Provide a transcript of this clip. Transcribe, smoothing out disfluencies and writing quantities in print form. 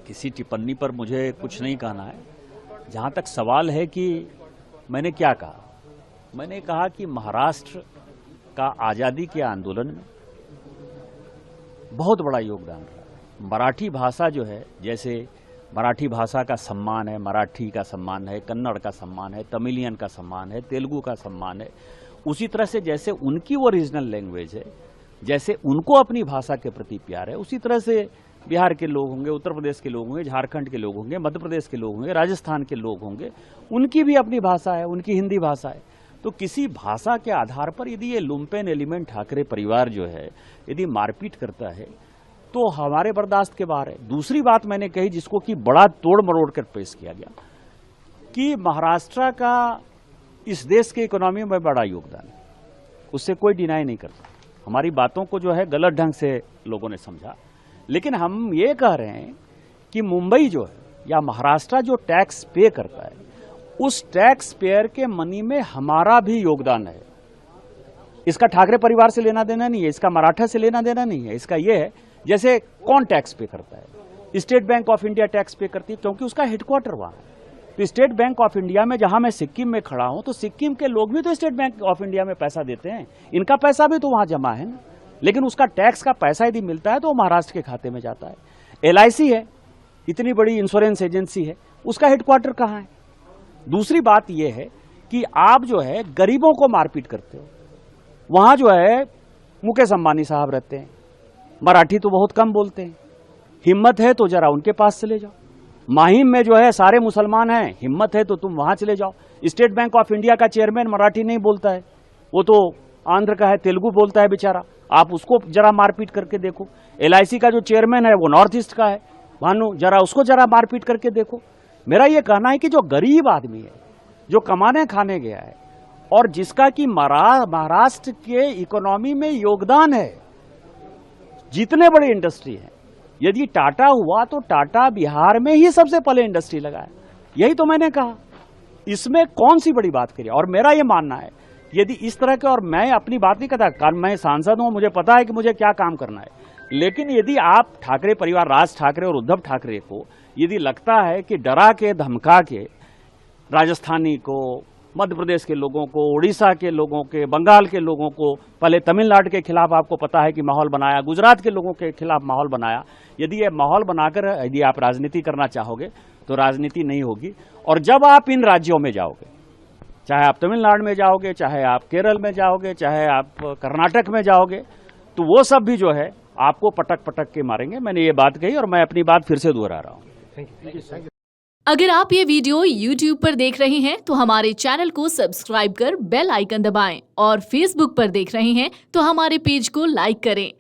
किसी टिप्पणी पर मुझे कुछ नहीं कहना है। जहां तक सवाल है कि मैंने क्या कहा, मैंने कहा कि महाराष्ट्र का आज़ादी के आंदोलन में बहुत बड़ा योगदान रहा। मराठी भाषा जो है, जैसे मराठी भाषा का सम्मान है, मराठी का सम्मान है, कन्नड़ का सम्मान है, तमिलियन का सम्मान है, तेलुगु का सम्मान है, उसी तरह से जैसे उनकी वो रीजनल लैंग्वेज है, जैसे उनको अपनी भाषा के प्रति प्यार है, उसी तरह से बिहार के लोग होंगे, उत्तर प्रदेश के लोग होंगे, झारखंड के लोग होंगे, मध्य प्रदेश के लोग होंगे, राजस्थान के लोग होंगे, उनकी भी अपनी भाषा है, उनकी हिंदी भाषा है। तो किसी भाषा के आधार पर यदि ये लुम्पेन एलिमेंट ठाकरे परिवार जो है यदि मारपीट करता है तो हमारे बर्दाश्त के बाहर है। दूसरी बात मैंने कही, जिसको कि बड़ा तोड़ मरोड़ कर पेश किया गया, कि महाराष्ट्र का इस देश के इकोनॉमी में बड़ा योगदान है, उससे कोई डिनाई नहीं करता। हमारी बातों को जो है गलत ढंग से लोगों ने समझा, लेकिन हम ये कह रहे हैं कि मुंबई जो है या महाराष्ट्र जो टैक्स पे करता है, उस टैक्स पेयर के मनी में हमारा भी योगदान है। इसका ठाकरे परिवार से लेना देना नहीं है, इसका मराठा से लेना देना नहीं है। इसका यह है, जैसे कौन टैक्स पे करता है? State bank of India tax पे करती है, क्योंकि उसका हेडक्वार्टर वहां है। तो स्टेट बैंक ऑफ इंडिया में, जहां मैं सिक्किम में खड़ा हूं, तो सिक्किम के लोग भी तो स्टेट बैंक ऑफ इंडिया में पैसा देते हैं, इनका पैसा भी तो वहां जमा है ना। लेकिन उसका टैक्स का पैसा यदि मिलता है तो वो महाराष्ट्र के खाते में जाता है। LIC है, इतनी बड़ी इंश्योरेंस एजेंसी है, उसका हेडक्वार्टर कहां है? दूसरी बात यह है कि आप जो है गरीबों को मारपीट करते हो। वहां जो है मुकेश अंबानी साहब रहते हैं, मराठी तो बहुत कम बोलते हैं, हिम्मत है तो जरा उनके पास चले जाओ। माहिम में जो है सारे मुसलमान हैं, हिम्मत है तो तुम वहां चले जाओ। स्टेट बैंक ऑफ इंडिया का चेयरमैन मराठी नहीं बोलता है, वो तो आंध्र का है, तेलुगु बोलता है बेचारा, आप उसको जरा मारपीट करके देखो। LIC का जो चेयरमैन है वो नॉर्थ ईस्ट का है, भानु, जरा उसको जरा मारपीट करके देखो। मेरा ये कहना है कि जो गरीब आदमी है, जो कमाने खाने गया है और जिसका कि महाराष्ट्र के इकोनॉमी में योगदान है, जितने बड़े इंडस्ट्री है, यदि टाटा हुआ तो टाटा बिहार में ही सबसे पहले इंडस्ट्री लगाया। यही तो मैंने कहा, इसमें कौन सी बड़ी बात करी। और मेरा ये मानना है, यदि इस तरह के, और मैं अपनी बात नहीं करता, कारण मैं सांसद हूं, मुझे पता है कि मुझे क्या काम करना है, लेकिन यदि आप ठाकरे परिवार, राज ठाकरे और उद्धव ठाकरे को यदि लगता है कि डरा के धमका के राजस्थानी को, मध्य प्रदेश के लोगों को, उड़ीसा के लोगों के, बंगाल के लोगों को, पहले तमिलनाडु के खिलाफ आपको पता है कि माहौल बनाया, गुजरात के लोगों के खिलाफ माहौल बनाया, यदि ये माहौल बनाकर यदि आप राजनीति करना चाहोगे तो राजनीति नहीं होगी। और जब आप इन राज्यों में जाओगे, चाहे आप तमिलनाडु में जाओगे, चाहे आप केरल में जाओगे, चाहे आप कर्नाटक में जाओगे, तो वो सब भी जो है आपको पटक पटक के मारेंगे। मैंने ये बात कही और मैं अपनी बात फिर से दोहरा रहा हूँ। अगर आप ये वीडियो YouTube पर देख रहे हैं तो हमारे चैनल को सब्सक्राइब कर बेल आइकन दबाएं, और Facebook पर देख रहे हैं तो हमारे पेज को लाइक करें।